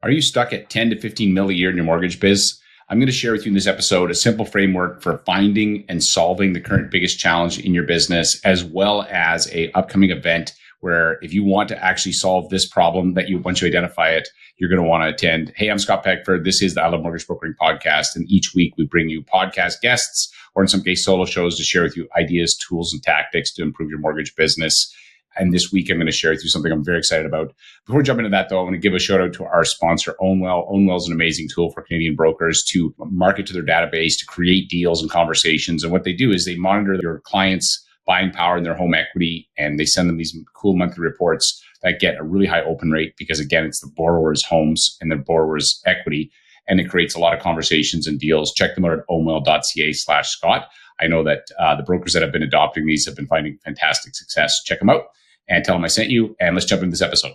Are you stuck at 10 to 15 mil a year in your mortgage biz? I'm going to share with you in this episode a simple framework for finding and solving the current biggest challenge in your business, as well as an upcoming event where if you want to actually solve this problem that once you identify it, you're going to want to attend. Hey, I'm Scott Peckford. This is the I Love Mortgage Brokering podcast. And each week we bring you podcast guests, or in some case solo shows, to share with you ideas, tools, and tactics to improve your mortgage business. And this week, I'm going to share with you something I'm very excited about. Before we jump into that, though, I want to give a shout out to our sponsor, Ownwell. Ownwell is an amazing tool for Canadian brokers to market to their database, to create deals and conversations. And what they do is they monitor your clients' buying power and their home equity, and they send them these cool monthly reports that get a really high open rate because, again, it's the borrower's homes and the borrower's equity, and it creates a lot of conversations and deals. Check them out at ownwell.ca/Scott. I know that the brokers that have been adopting these have been finding fantastic success. Check them out and tell them I sent you, and let's jump into this episode.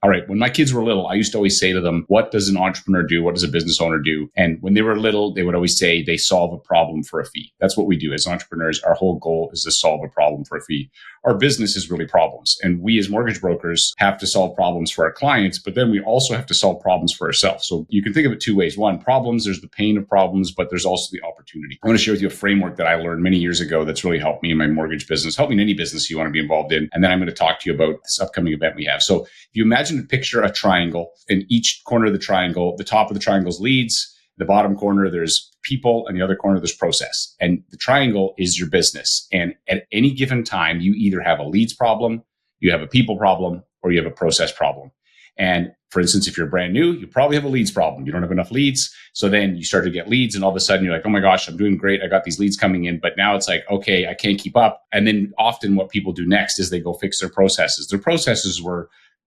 All right. When my kids were little, I used to always say to them, what does an entrepreneur do? What does a business owner do? And when they were little, they would always say they solve a problem for a fee. That's what we do as entrepreneurs. Our whole goal is to solve a problem for a fee. Our business is really problems. And we as mortgage brokers have to solve problems for our clients, but then we also have to solve problems for ourselves. So you can think of it two ways. One, problems, there's the pain of problems, but there's also the opportunity. I want to share with you a framework that I learned many years ago that's really helped me in my mortgage business, helped me in any business you want to be involved in. And then I'm going to talk to you about this upcoming event we have. So if you imagine a picture, a triangle, in each corner of the triangle, the top of the triangle is leads, the bottom corner, there's people, and the other corner, there's process. And the triangle is your business. And at any given time, you either have a leads problem, you have a people problem, or you have a process problem. And for instance, if you're brand new, you probably have a leads problem. You don't have enough leads. So then you start to get leads, and all of a sudden you're like, oh my gosh, I'm doing great. I got these leads coming in. But now it's like, okay, I can't keep up. And then often what people do next is they go fix their processes. Their processes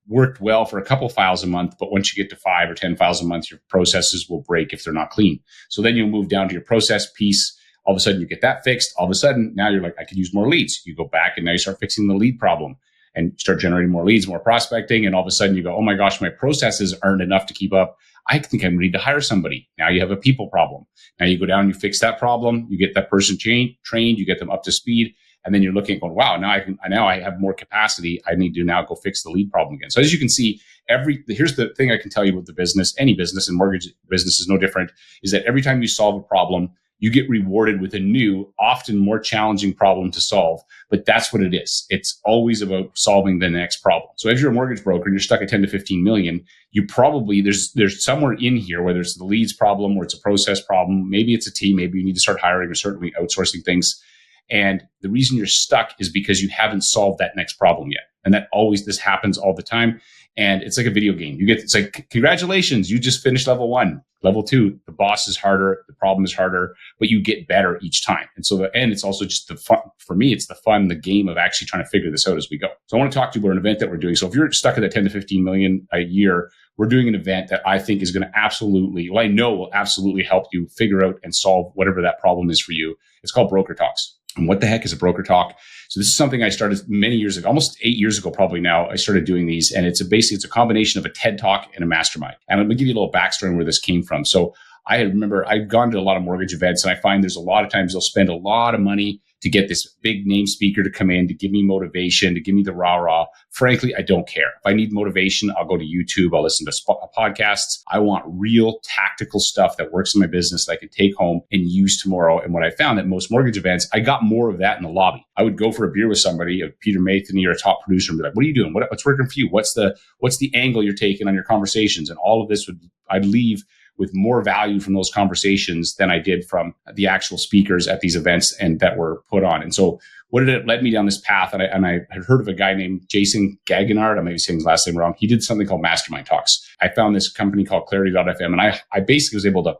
worked well for a couple files a month, but once you get to 5 or 10 files a month, your processes will break if they're not clean. So then you'll move down to your process piece. All of a sudden you get that fixed. All of a sudden now you're like, I could use more leads. You go back and now you start fixing the lead problem and start generating more leads, more prospecting. And all of a sudden you go, oh my gosh, my processes aren't enough to keep up. I think I need to hire somebody. Now you have a people problem. Now you go down, you fix that problem. You get that person trained, you get them up to speed. And then you're looking, going, wow, now I have more capacity. I need to now go fix the lead problem again. So as you can see, here's the thing I can tell you with the business, any business, and mortgage business is no different, is that every time you solve a problem, you get rewarded with a new, often more challenging problem to solve. But that's what it is. It's always about solving the next problem. So if you're a mortgage broker and you're stuck at 10 to 15 million, you probably, there's somewhere in here, whether it's the leads problem or it's a process problem, maybe it's a team, maybe you need to start hiring or certainly outsourcing things. And the reason you're stuck is because you haven't solved that next problem yet. And this happens all the time. And it's like a video game. It's like, congratulations, you just finished level 1. Level 2, the boss is harder, the problem is harder, but you get better each time. And so it's also just the fun. For me, it's the game of actually trying to figure this out as we go. So I want to talk to you about an event that we're doing. So if you're stuck at that 10 to 15 million a year, we're doing an event that I think is going to I know will absolutely help you figure out and solve whatever that problem is for you. It's called Broker Talks. And what the heck is a broker talk? So this is something I started many years ago, almost 8 years ago, probably now. I started doing these, and it's a combination of a TED Talk and a mastermind. And I'm going to give you a little backstory on where this came from. So I remember I'd gone to a lot of mortgage events, and I find there's a lot of times they'll spend a lot of money to get this big name speaker to come in, to give me motivation, to give me the rah-rah. Frankly, I don't care. If I need motivation, I'll go to YouTube. I'll listen to podcasts. I want real tactical stuff that works in my business that I can take home and use tomorrow. And what I found at most mortgage events, I got more of that in the lobby. I would go for a beer with somebody, Peter Matheny or a top producer, and be like, what are you doing? What's working for you? What's the angle you're taking on your conversations? And all of this I'd leave with more value from those conversations than I did from the actual speakers at these events and that were put on. And so it led me down this path. And I had heard of a guy named Jason Gaggenard. I may be saying his last name wrong. He did something called Mastermind Talks. I found this company called Clarity.fm, and I basically was able to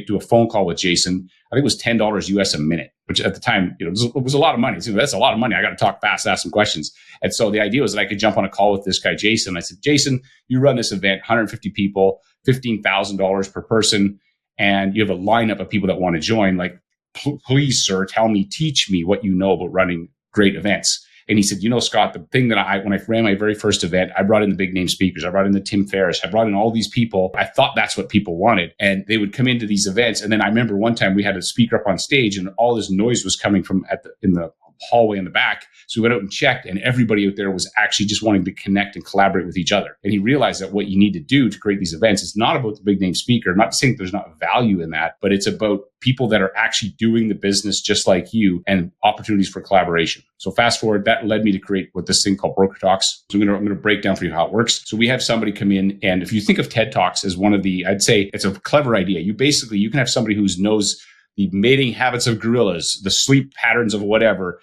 do a phone call with Jason. I think it was $10 US a minute, which at the time, it was a lot of money. So that's a lot of money. I got to talk fast, ask some questions. And so the idea was that I could jump on a call with this guy, Jason. I said, Jason, you run this event, 150 people, $15,000 per person, and you have a lineup of people that want to join. Like, please, sir, teach me what you know about running great events. And he said, Scott, the thing that when I ran my very first event, I brought in the big name speakers. I brought in the Tim Ferriss. I brought in all these people. I thought that's what people wanted. And they would come into these events. And then I remember one time we had a speaker up on stage and all this noise was coming from in the hallway in the back. So we went out and checked, and everybody out there was actually just wanting to connect and collaborate with each other. And he realized that what you need to do to create these events is not about the big name speaker. I'm not saying there's not value in that, but it's about people that are actually doing the business just like you and opportunities for collaboration. So fast forward, that led me to create what this thing called Broker Talks. So I'm going to break down for you how it works. So we have somebody come in, and if you think of TED Talks as one of the, I'd say it's a clever idea. You can have somebody who knows the mating habits of gorillas, the sleep patterns of whatever.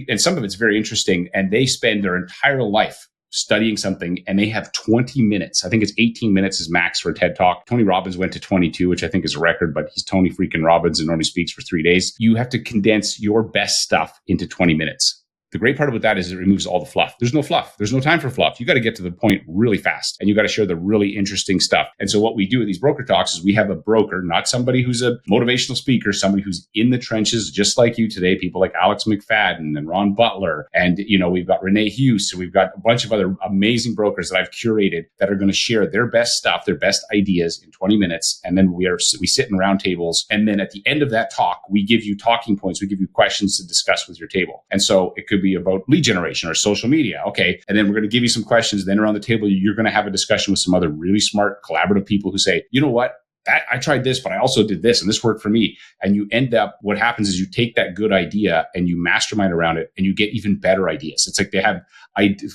And some of it's very interesting. And they spend their entire life studying something, and they have 20 minutes. I think it's 18 minutes is max for a TED Talk. Tony Robbins went to 22, which I think is a record, but he's Tony freaking Robbins and normally speaks for 3 days. You have to condense your best stuff into 20 minutes. The great part about that is it removes all the fluff. There's no fluff. There's no time for fluff. You got to get to the point really fast, and you got to share the really interesting stuff. And so what we do with these broker talks is we have a broker, not somebody who's a motivational speaker, somebody who's in the trenches, just like you today, people like Alex McFadden and Ron Butler. And, we've got Renee Hughes. So we've got a bunch of other amazing brokers that I've curated that are going to share their best stuff, their best ideas in 20 minutes. And then we sit in round tables. And then at the end of that talk, we give you talking points. We give you questions to discuss with your table. And so it could be about lead generation or social media. Okay. And then we're going to give you some questions. Then around the table, you're going to have a discussion with some other really smart, collaborative people who say, you know what? I tried this, but I also did this, and this worked for me. And you end up, what happens is you take that good idea and you mastermind around it, and you get even better ideas. It's like they have,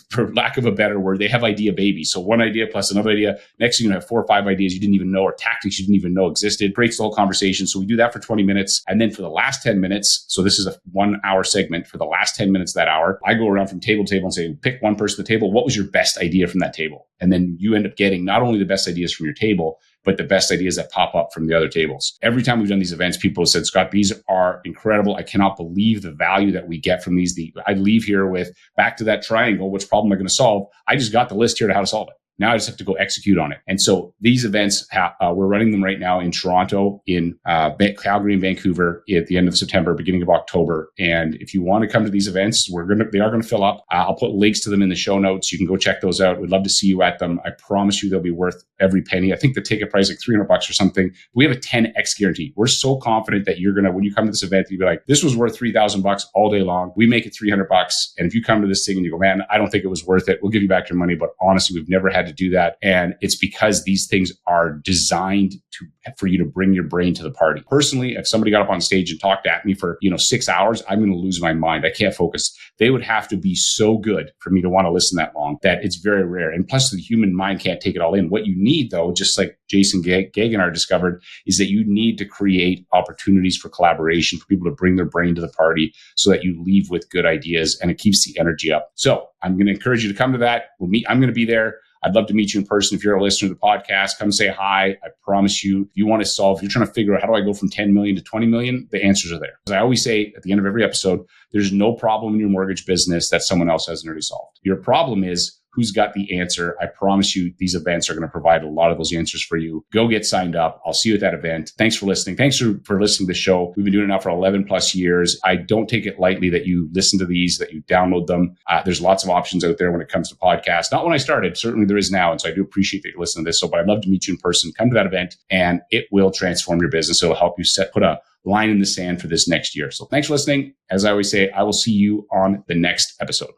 for lack of a better word, they have idea babies. So one idea plus another idea. Next thing you have 4 or 5 ideas you didn't even know, or tactics you didn't even know existed. Creates the whole conversation. So we do that for 20 minutes. And then for the last 10 minutes, so this is a 1 hour segment. For the last 10 minutes of that hour, I go around from table to table and say, pick one person at the table. What was your best idea from that table? And then you end up getting not only the best ideas from your table, but the best ideas that pop up from the other tables. Every time we've done these events, people have said, Scott, these are incredible. I cannot believe the value that we get from these. I leave here with, back to that triangle, which problem am I going to solve? I just got the list here to how to solve it. Now I just have to go execute on it. And so these events, we're running them right now in Toronto, in Calgary, and Vancouver at the end of September, beginning of October. And if you want to come to these events, they are going to fill up. I'll put links to them in the show notes. You can go check those out. We'd love to see you at them. I promise you they'll be worth every penny. I think the ticket price is like $300 or something. We have a 10x guarantee. We're so confident that you're going to, when you come to this event, you'll be like, this was worth $3,000 all day long. We make it $300. And if you come to this thing and you go, man, I don't think it was worth it, we'll give you back your money. But honestly, we've never had to do that. And it's because these things are designed for you to bring your brain to the party. Personally, if somebody got up on stage and talked at me for 6 hours, I'm going to lose my mind. I can't focus. They would have to be so good for me to want to listen that long, that it's very rare. And plus, the human mind can't take it all in. What you need, though, just like Jason Gagnon discovered, is that you need to create opportunities for collaboration, for people to bring their brain to the party, so that you leave with good ideas and it keeps the energy up. So I'm going to encourage you to come to that. I'm going to be there. I'd love to meet you in person. If you're a listener to the podcast, come say hi. I promise you, if you want to solve, if you're trying to figure out how do I go from 10 million to 20 million, the answers are there. As I always say at the end of every episode, there's no problem in your mortgage business that someone else hasn't already solved. Your problem is who's got the answer. I promise you, these events are going to provide a lot of those answers for you. Go get signed up. I'll see you at that event. Thanks for listening. Thanks for listening to the show. We've been doing it now for 11 plus years. I don't take it lightly that you listen to these, that you download them. There's lots of options out there when it comes to podcasts. Not when I started. Certainly there is now. And so I do appreciate that you listen to this. But I'd love to meet you in person. Come to that event and it will transform your business. It'll help you put a line in the sand for this next year. So thanks for listening. As I always say, I will see you on the next episode.